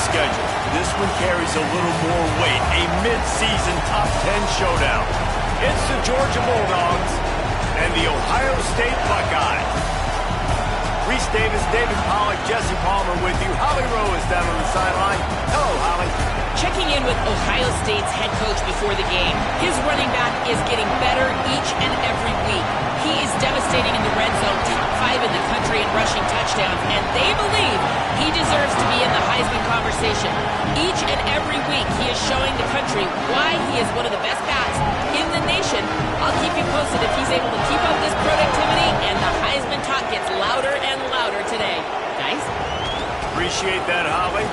schedule. This one carries a little more weight. A mid-season top 10 showdown. It's the Georgia Bulldogs and the Ohio State Buckeyes. Reese Davis, David Pollack, Jesse Palmer with you. Holly Rowe is down on the sideline. Hello, Holly. Checking in with Ohio State's head coach before the game. His running back is getting better each and every week. He is devastating in the red zone, top 5 in the country in rushing touchdowns, and they believe he deserves to be in the Heisman conversation. Each and every week, he is showing the country why he is one of the best backs in the nation. I'll keep you posted if he's able to keep up this productivity, and the Heisman talk gets louder and louder today. Guys? Appreciate that, Holly.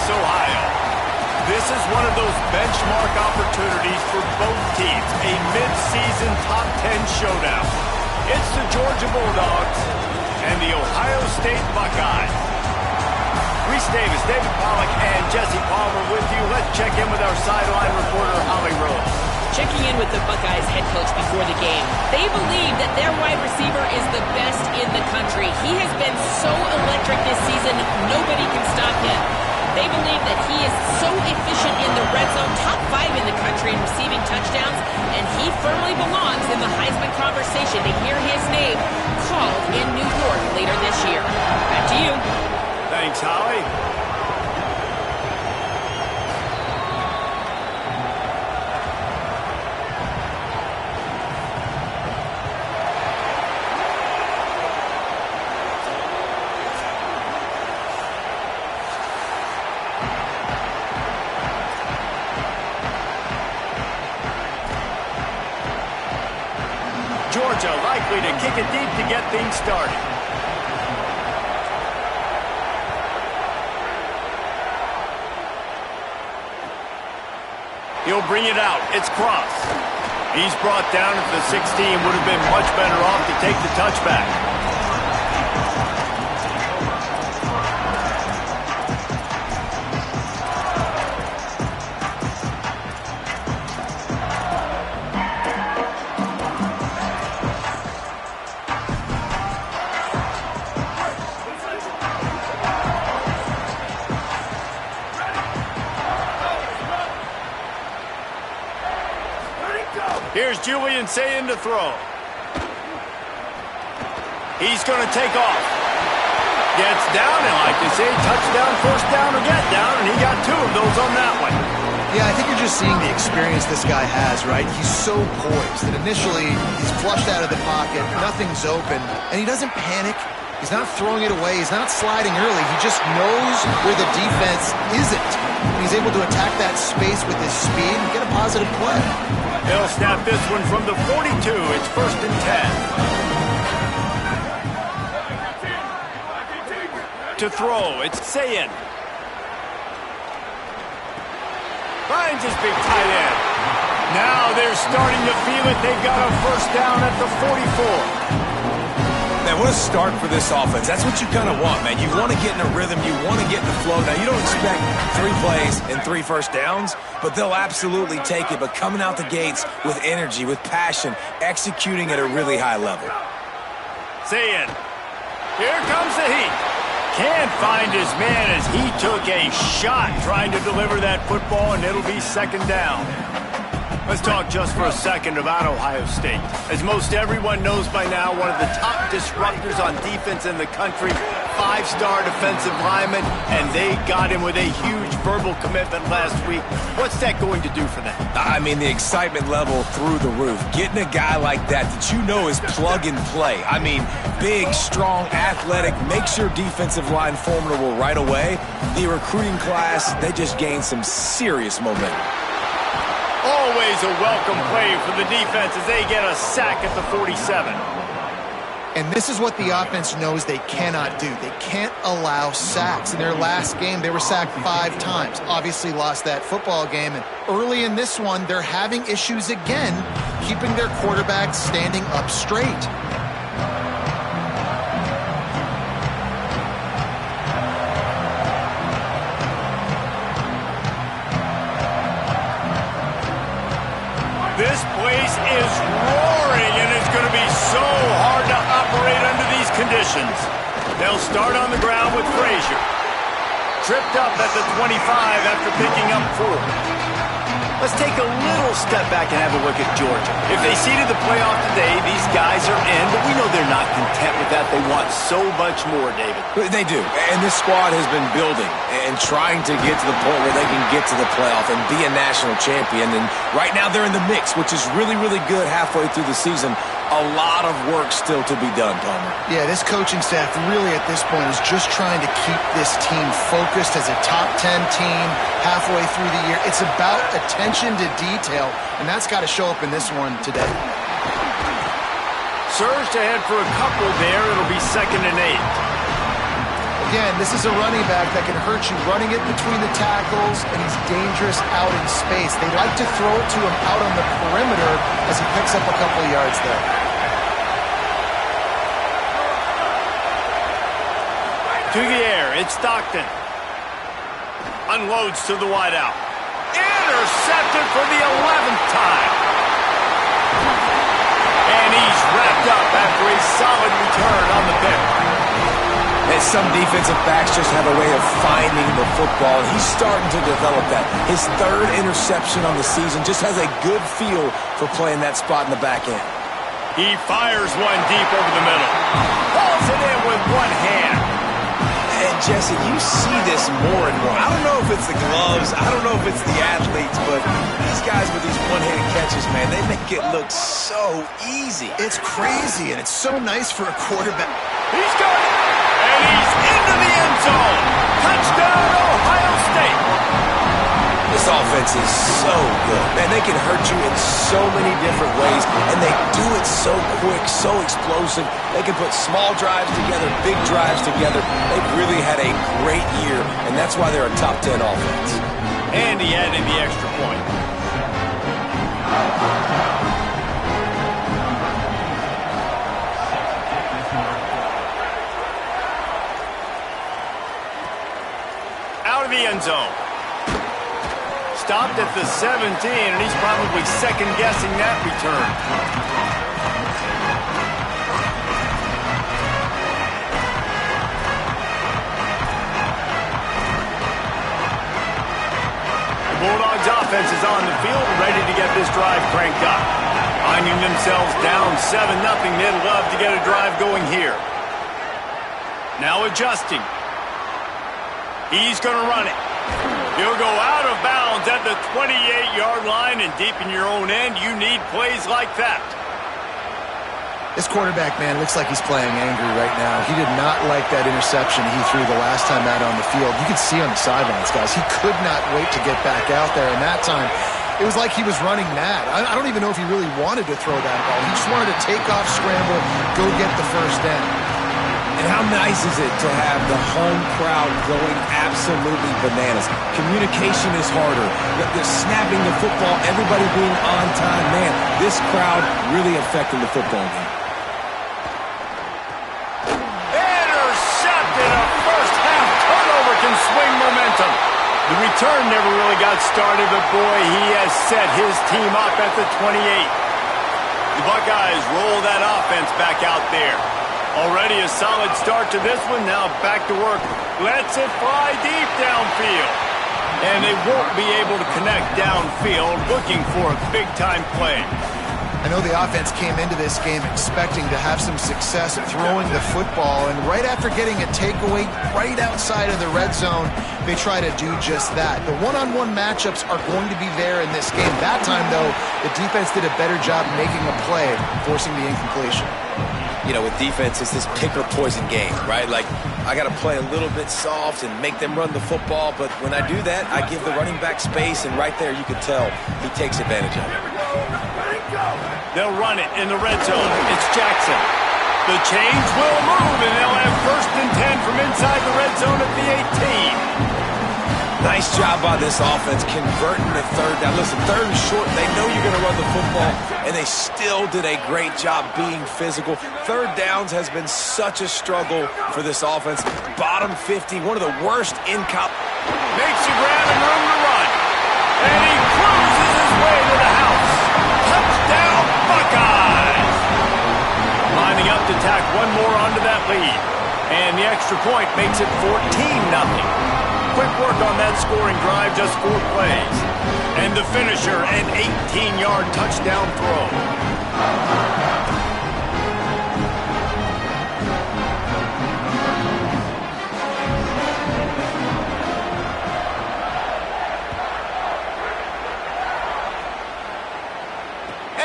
Ohio. This is one of those benchmark opportunities for both teams, a mid-season top 10 showdown. It's the Georgia Bulldogs and the Ohio State Buckeyes. Reese Davis, David Pollack, and Jesse Palmer with you. Let's check in with our sideline reporter, Holly Rose. Checking in with the Buckeyes head coach before the game. They believe that their wide receiver is the best in the country. He has been so electric this season, nobody can stop him. They believe that he is so efficient in the red zone, top 5 in the country in receiving touchdowns, and he firmly belongs in the Heisman conversation to hear his name called in New York later this year. Back to you. Thanks, Holly. Georgia likely to kick it deep to get things started. He'll bring it out. It's Cross. He's brought down at the 16. Would have been much better off to take the touchback. Here's Julian saying to throw. He's going to take off. Gets down, and like they say, touchdown, first down, or get down, and he got 2 of those on that one. Yeah, I think you're just seeing the experience this guy has, right? He's so poised that initially he's flushed out of the pocket, nothing's open, and he doesn't panic. He's not throwing it away. He's not sliding early. He just knows where the defense isn't. And he's able to attack that space with his speed and get a positive play. They'll snap this one from the 42. It's 1st and 10. To throw, it's Sayin. Finds his big tight end. Now they're starting to feel it. They've got a first down at the 44. Man, what a start for this offense. That's what you kind of want, man. You want to get in a rhythm. You want to get in the flow. Now, you don't expect 3 plays and 3 first downs, but they'll absolutely take it. But coming out the gates with energy, with passion, executing at a really high level. Sayin. Here comes the heat. Can't find his man as he took a shot trying to deliver that football, and it'll be 2nd down. Let's talk just for a second about Ohio State. As most everyone knows by now, one of the top disruptors on defense in the country, 5-star defensive lineman, and they got him with a huge verbal commitment last week. What's that going to do for them? I mean, the excitement level through the roof. Getting a guy like that you know is plug and play. I mean, big, strong, athletic, makes your defensive line formidable right away. The recruiting class, they just gained some serious momentum. Always a welcome play for the defense as they get a sack at the 47. And this is what the offense knows they cannot do. They can't allow sacks. In their last game, they were sacked 5 times. Obviously lost that football game. And early in this one, they're having issues again, keeping their quarterback standing up straight. This place is roaring, and it's going to be so hard to operate under these conditions. They'll start on the ground with Frazier. Tripped up at the 25 after picking up 4. Let's take a little step back and have a look at Georgia. If they seeded the playoff today, these guys are in, but we know they're not content with that. They want so much more, David. They do, and this squad has been building and trying to get to the point where they can get to the playoff and be a national champion. And right now they're in the mix, which is really, really good halfway through the season. A lot of work still to be done, Palmer. Yeah, this coaching staff really at this point is just trying to keep this team focused as a top 10 team halfway through the year. It's about attention to detail, and that's got to show up in this one today. Surged ahead for a couple there. It'll be 2nd and 8. Again, this is a running back that can hurt you running it between the tackles, and he's dangerous out in space. They like to throw it to him out on the perimeter as he picks up a couple of yards there. To the air, it's Stockton. Unloads to the wideout. Intercepted for the 11th time. And he's wrapped up after a solid return on the pick. And some defensive backs just have a way of finding the football, and he's starting to develop that. His third interception on the season, just has a good feel for playing that spot in the back end. He fires one deep over the middle. Pulls it in with one hand. And Jesse, you see this more and more. I don't know if it's the gloves, I don't know if it's the athletes, but these guys with these one-handed catches, man, they make it look so easy. It's crazy, and it's so nice for a quarterback. He's got it. And he's into the end zone. Touchdown, Ohio State. This offense is so good. Man, they can hurt you in so many different ways, and they do it so quick, so explosive. They can put small drives together, big drives together. They've really had a great year, and that's why they're a top 10 offense. And he added the extra point. Out of the end zone. Stopped at the 17, and he's probably second-guessing that return. The Bulldogs offense is on the field, ready to get this drive cranked up. Finding themselves down 7-0, they'd love to get a drive going here. Now adjusting. He's going to run it. He'll go out of bounds at the 28-yard line, and deep in your own end, you need plays like that. This quarterback, man, looks like he's playing angry right now. He did not like that interception he threw the last time out on the field. You could see on the sidelines, guys. He could not wait to get back out there, and that time, it was like he was running mad. I don't even know if he really wanted to throw that ball. He just wanted to take off, scramble, go get the first down. And how nice is it to have the home crowd going absolutely bananas? Communication is harder. The snapping the football, everybody being on time. Man, this crowd really affecting the football game. Intercepted. A first-half turnover can swing momentum. The return never really got started, but boy, he has set his team up at the 28. The Buckeyes roll that offense back out there. Already a solid start to this one. Now back to work. Lets it fly deep downfield. And they won't be able to connect downfield, looking for a big-time play. I know the offense came into this game expecting to have some success at throwing the football, and right after getting a takeaway right outside of the red zone, they try to do just that. The one-on-one matchups are going to be there in this game. That time, though, the defense did a better job making a play, forcing the incompletion. You know, with defense, it's this pick or poison game, right? Like, I got to play a little bit soft and make them run the football, but when I do that, I give the running back space, and right there you can tell he takes advantage of it. They'll run it in the red zone. It's Jackson. The chains will move, and they'll have 1st and 10 from inside the red zone at the 18. Nice job by this offense converting the third down. Listen, third and short, they know you're going to run the football, and they still did a great job being physical. Third downs has been such a struggle for this offense. Bottom 50, one of the worst in college. Makes a grab and room to run. And he cruises his way to the house. Touchdown, Buckeyes! Lining up to tack one more onto that lead. And the extra point makes it 14-0. Quick work on that scoring drive, just 4 plays. And the finisher, an 18-yard touchdown throw.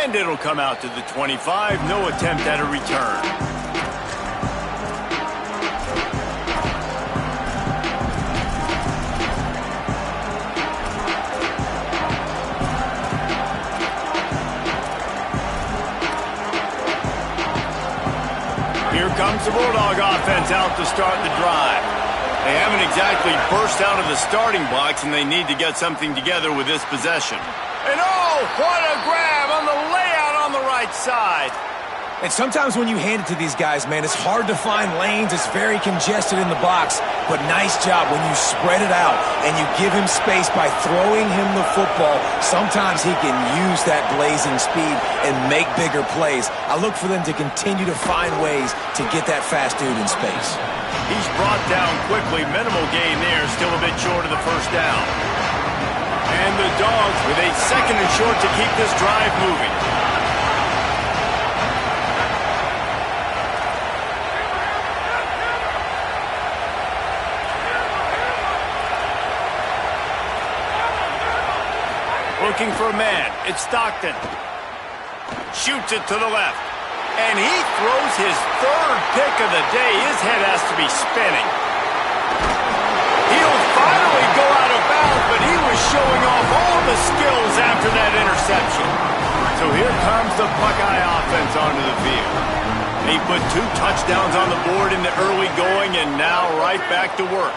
And it'll come out to the 25, no attempt at a return. Here comes the Bulldog offense out to start the drive. They haven't exactly burst out of the starting blocks, and they need to get something together with this possession. And oh, what a grab on the layout on the right side. And sometimes when you hand it to these guys, man, it's hard to find lanes. It's very congested in the box. But nice job when you spread it out and you give him space by throwing him the football. Sometimes he can use that blazing speed and make bigger plays. I look for them to continue to find ways to get that fast dude in space. He's brought down quickly. Minimal gain there. Still a bit short of the first down. And the Dogs with a 2nd and short to keep this drive moving. Looking for a man. It's Stockton. Shoots it to the left. And he throws his 3rd pick of the day. His head has to be spinning. He'll finally go out of bounds, but he was showing off all the skills after that interception. So here comes the Buckeye offense onto the field. He put 2 touchdowns on the board in the early going, and now right back to work.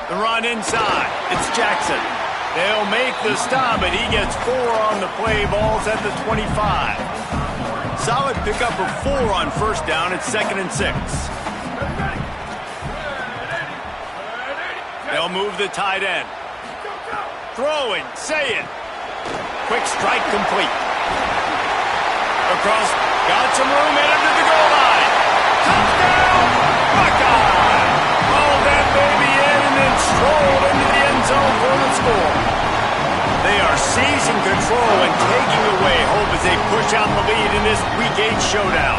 The run inside. It's Jackson. They'll make the stop, but he gets 4 on the play. Ball's at the 25. Solid pickup of 4 on first down. It's 2nd and 6. They'll move the tight end. Throwing. Say it. Quick strike complete. Across. Got some room. Headed to the goal line. Touchdown! Buckeye! Roll that baby in and then strolled into the end zone for the score. They are seizing control and taking away hope as they push out the lead in this Week 8 showdown.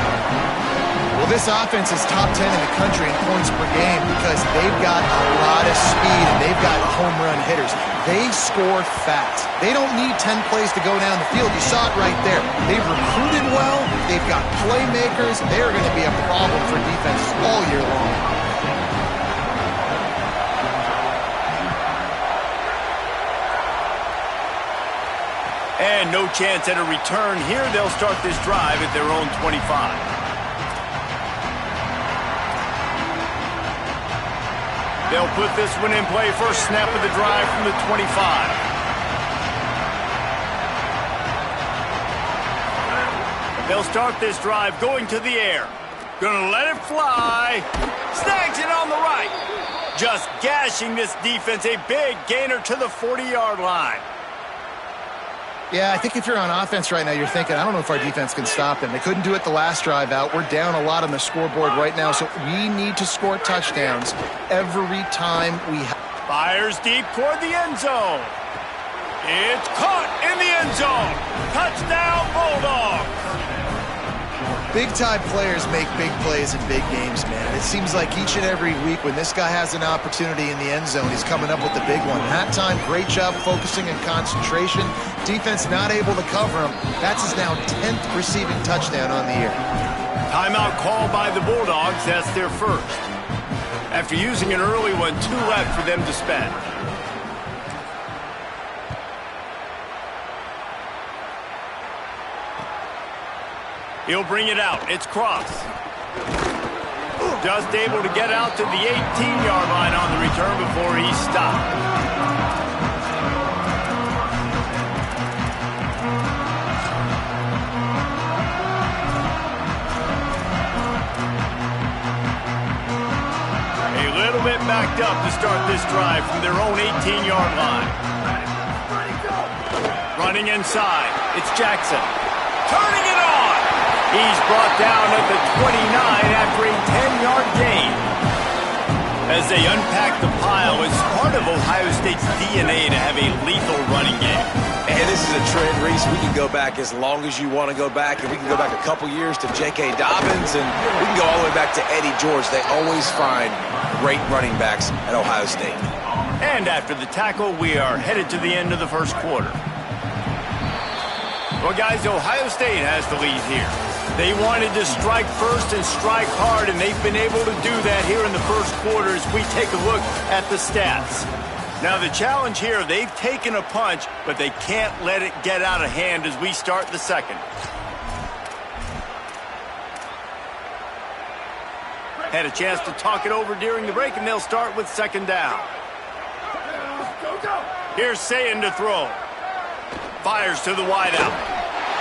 Well, this offense is top 10 in the country in points per game because they've got a lot of speed and they've got home run hitters. They score fast. They don't need 10 plays to go down the field. You saw it right there. They've recruited well. They've got playmakers. They're going to be a problem for defenses all year long. And no chance at a return here. They'll start this drive at their own 25. They'll put this one in play. First snap of the drive from the 25. They'll start this drive going to the air. Gonna let it fly. Snags it on the right. Just gashing this defense. A big gainer to the 40-yard line. Yeah, I think if you're on offense right now, you're thinking, I don't know if our defense can stop them. They couldn't do it the last drive out. We're down a lot on the scoreboard right now, so we need to score touchdowns every time we fires deep toward the end zone. It's caught in the end zone. Touchdown, Bulldogs. Big-time players make big plays in big games, man. It seems like each and every week when this guy has an opportunity in the end zone, he's coming up with the big one. That time, great job focusing and concentration. Defense not able to cover him. That's his now 10th receiving touchdown on the year. Timeout called by the Bulldogs. That's their first. After using an early one, 2 left for them to spend. He'll bring it out. It's Cross. Just able to get out to the 18-yard line on the return before he's stopped. A little bit backed up to start this drive from their own 18-yard line. Running inside. It's Jackson. Turning it on. He's brought down at the 29 after a 10-yard gain. As they unpack the pile, it's part of Ohio State's DNA to have a lethal running game. And this is a trend, Reese. We can go back as long as you want to go back, and we can go back a couple years to J.K. Dobbins, and we can go all the way back to Eddie George. They always find great running backs at Ohio State. And after the tackle, we are headed to the end of the first quarter. Well, guys, Ohio State has the lead here. They wanted to strike first and strike hard, and they've been able to do that here in the first quarter as we take a look at the stats. Now the challenge here, they've taken a punch, but they can't let it get out of hand as we start the second. Had a chance to talk it over during the break, and they'll start with second down. Here's Sayin to throw. Fires to the wideout.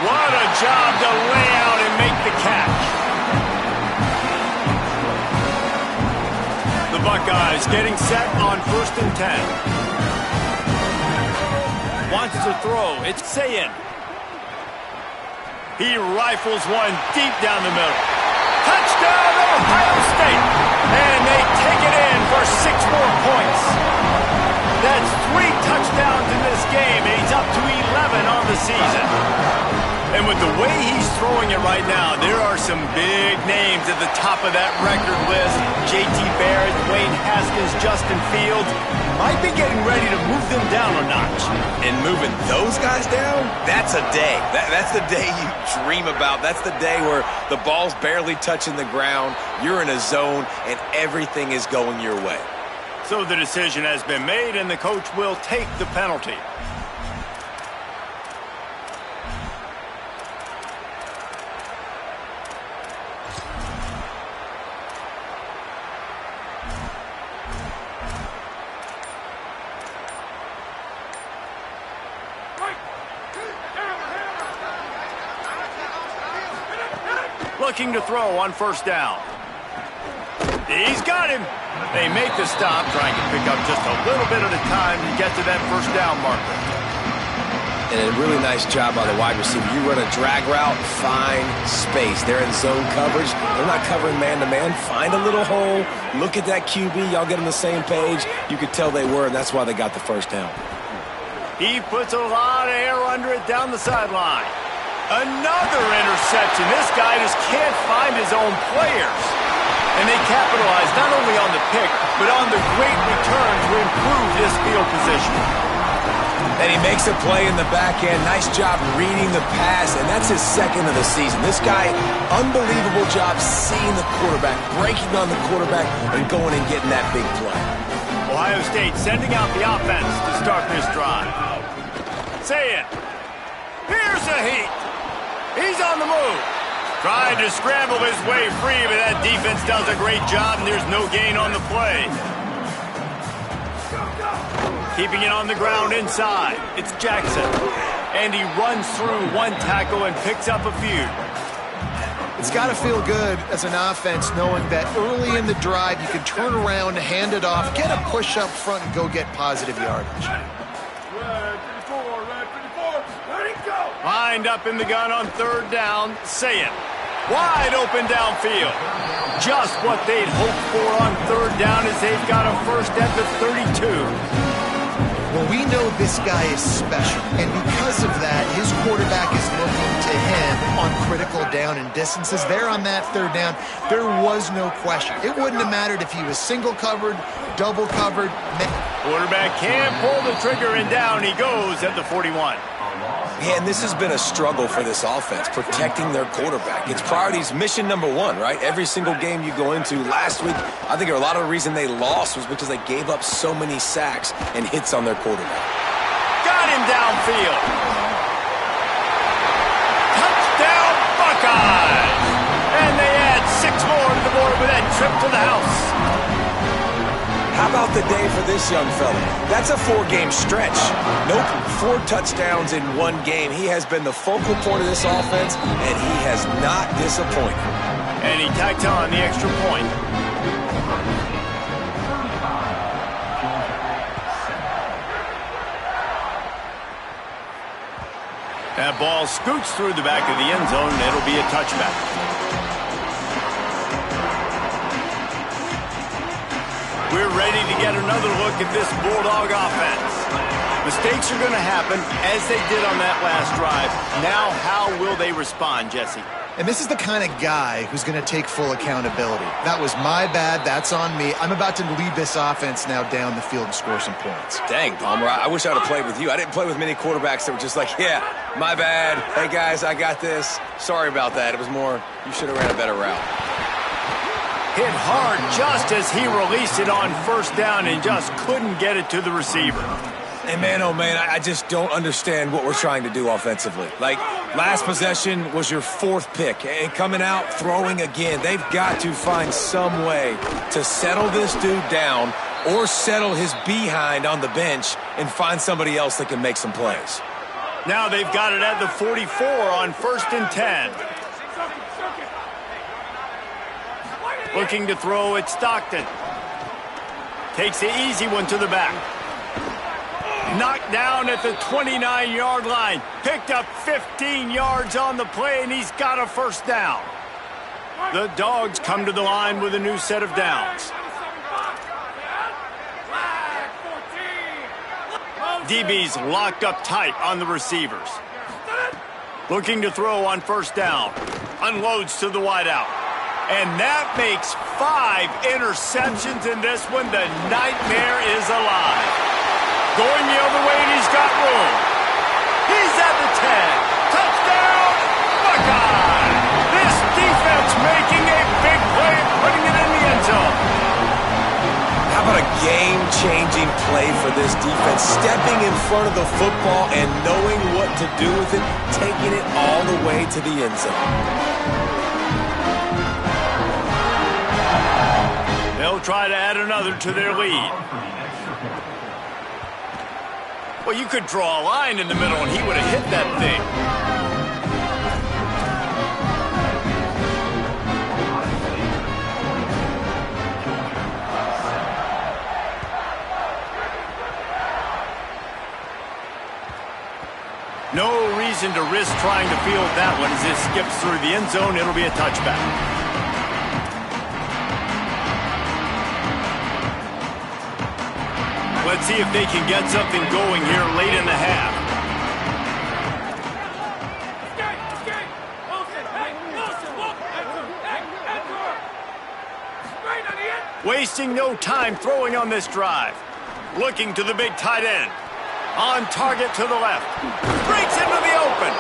What a job to lay out and make the catch. The Buckeyes getting set on 1st and 10. Wants to throw. It's Sayin. He rifles one deep down the middle. Touchdown, Ohio State. And they take it in for 6 more points. That's 3 touchdowns in this game, and he's up to 11 on the season. And with the way he's throwing it right now, there are some big names at the top of that record list. J.T. Barrett, Dwayne Haskins, Justin Fields might be getting ready to move them down a notch. And moving those guys down, that's a day. That's the day you dream about. That's the day where the ball's barely touching the ground, you're in a zone, and everything is going your way. So the decision has been made, and the coach will take the penalty. Looking to throw on 1st down. He's got him. They make the stop, trying to pick up just a little bit at a time to get to that 1st down marker. And a really nice job by the wide receiver. You run a drag route, find space. They're in zone coverage. They're not covering man-to-man. Find a little hole. Look at that QB. Y'all get on the same page. You could tell they were, and that's why they got the 1st down. He puts a lot of air under it down the sideline. Another interception. This guy just can't find his own players. And they capitalize not only on the pick, but on the great return to improve his field position. And he makes a play in the back end. Nice job reading the pass, and that's his 2nd of the season. This guy, unbelievable job seeing the quarterback, breaking on the quarterback, and going and getting that big play. Ohio State sending out the offense to start this drive. Say it. Here's a heat. He's on the move. Trying to scramble his way free, but that defense does a great job, and there's no gain on the play. Keeping it on the ground inside. It's Jackson. And he runs through 1 tackle and picks up a few. It's got to feel good as an offense knowing that early in the drive you can turn around, hand it off, get a push up front, and go get positive yardage. Lined up in the gun on 3rd down. Say it. Wide open downfield. Just what they'd hoped for on 3rd down as they've got a 1st at the 32. Well, we know this guy is special, and because of that, his quarterback is looking to him on critical down and distances. There on that 3rd down, there was no question. It wouldn't have mattered if he was single covered, double covered. Quarterback can't pull the trigger, and down he goes at the 41. Yeah, and this has been a struggle for this offense, protecting their quarterback. It's priorities, mission number 1, right? Every single game you go into. Last week, I think a lot of the reason they lost was because they gave up so many sacks and hits on their quarterback. Got him downfield. Touchdown, Buckeyes! And they add 6 more to the board with that trip to the house. How about the day for this young fella? That's a 4-game stretch. Nope, 4 touchdowns in 1 game. He has been the focal point of this offense, and he has not disappointed. And he tacked on the extra point. That ball scoots through the back of the end zone, and it'll be a touchback. We're ready to get another look at this Bulldog offense. Mistakes are going to happen, as they did on that last drive. Now, how will they respond, Jesse? And this is the kind of guy who's going to take full accountability. That was my bad. That's on me. I'm about to lead this offense now down the field and score some points. Dang, Palmer, I wish I would have played with you. I didn't play with many quarterbacks that were just like, yeah, my bad. Hey, guys, I got this. Sorry about that. It was more, you should have ran a better route. Hit hard just as he released it on first down and just couldn't get it to the receiver. And man, oh man, I just don't understand what we're trying to do offensively. Like, last possession was your 4th pick, and coming out throwing again. They've got to find some way to settle this dude down or settle his behind on the bench and find somebody else that can make some plays. Now they've got it at the 44 on 1st and 10. Looking to throw at Stockton. Takes the easy one to the back. Knocked down at the 29-yard line. Picked up 15 yards on the play, and he's got a 1st down. The Dogs come to the line with a new set of downs. DB's locked up tight on the receivers. Looking to throw on 1st down. Unloads to the wideout. And that makes 5 interceptions in this one. The nightmare is alive. Going the other way, and he's got room. He's at the 10. Touchdown, Buckeye! This defense making a big play and putting it in the end zone. How about a game-changing play for this defense? Stepping in front of the football and knowing what to do with it, taking it all the way to the end zone. They'll try to add another to their lead. Well, you could draw a line in the middle, and he would have hit that thing. No reason to risk trying to field that one as it skips through the end zone. It'll be a touchback. Let's see if they can get something going here late in the half. Wasting no time throwing on this drive. Looking to the big tight end. On target to the left. Breaks into the open.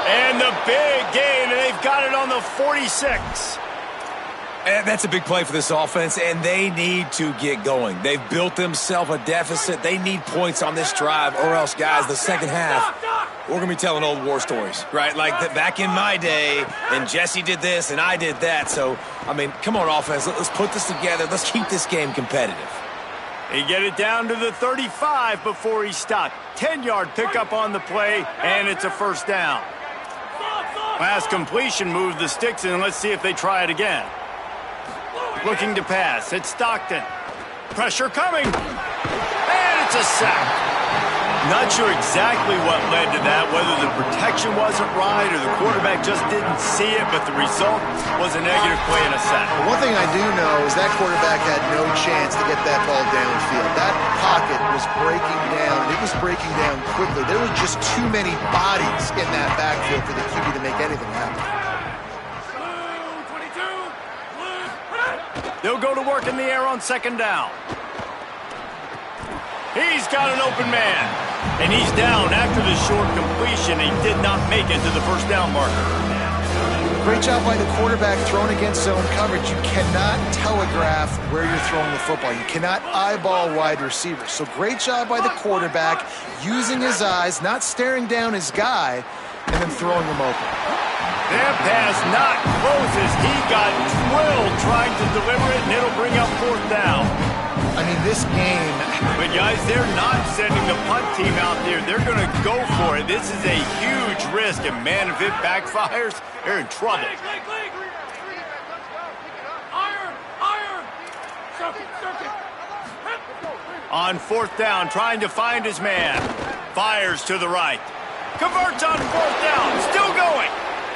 And the big gain, and they've got it on the 46. And that's a big play for this offense, and they need to get going. They've built themselves a deficit. They need points on this drive, or else, guys, the second half, we're going to be telling old war stories, right? Like back in my day, and Jesse did this, and I did that. So, I mean, come on, offense. Let's put this together. Let's keep this game competitive. He get it down to the 35 before he stopped. 10-yard pickup on the play, and it's a 1st down. Last completion moved the sticks, and let's see if they try it again. Looking to pass. It's Stockton. Pressure coming. And it's a sack. Not sure exactly what led to that, whether the protection wasn't right or the quarterback just didn't see it, but the result was a negative play and a sack. One thing I do know is that quarterback had no chance to get that ball downfield. That pocket was breaking down, and it was breaking down quickly. There were just too many bodies in that backfield for the QB to make anything happen. They'll go to work in the air on 2nd down. He's got an open man. And he's down after the short completion. He did not make it to the 1st down marker. Great job by the quarterback throwing against zone coverage. You cannot telegraph where you're throwing the football. You cannot eyeball wide receivers. So great job by the quarterback using his eyes, not staring down his guy, and then throwing him open. That pass not close as he got drilled trying to deliver it, and it'll bring up 4th down. I mean, this game... But, guys, they're not sending the punt team out there. They're going to go for it. This is a huge risk, and, man, if it backfires, they're in trouble. On 4th down, trying to find his man. Fires to the right. Converts on 4th down. Still going.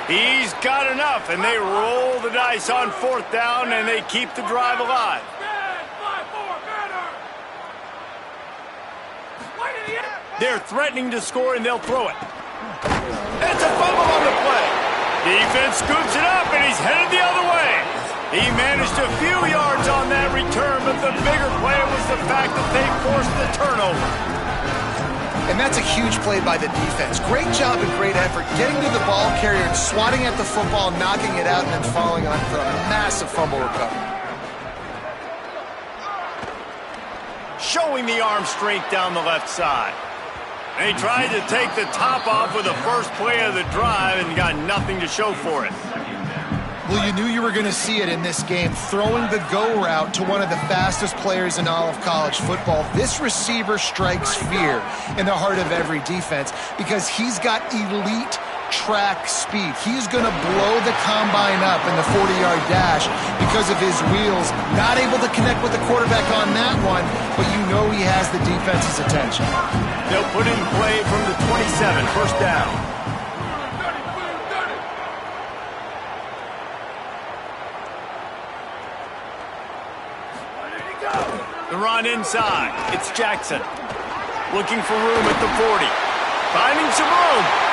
He's got enough, and they roll the dice on 4th down, and they keep the drive alive. They're threatening to score, and they'll throw it. It's a fumble on the play. Defense scoops it up, and he's headed the other way. He managed a few yards on that return, but the bigger play was the fact that they forced the turnover. And that's a huge play by the defense. Great job and great effort getting to the ball carrier and swatting at the football, knocking it out, and then falling on for a massive fumble recovery. showing the arm strength down the left side. And he tried to take the top off with the first play of the drive and got nothing to show for it. Well, you knew you were going to see it in this game, throwing the go route to one of the fastest players in all of college football. This receiver strikes fear in the heart of every defense because he's got elite track speed. He's going to blow the combine up in the 40-yard dash because of his wheels. Not able to connect with the quarterback on that one, but you know he has the defense's attention. They'll put in play from the 27, first down. The run inside. It's Jackson. Looking for room at the 40. Finding some room.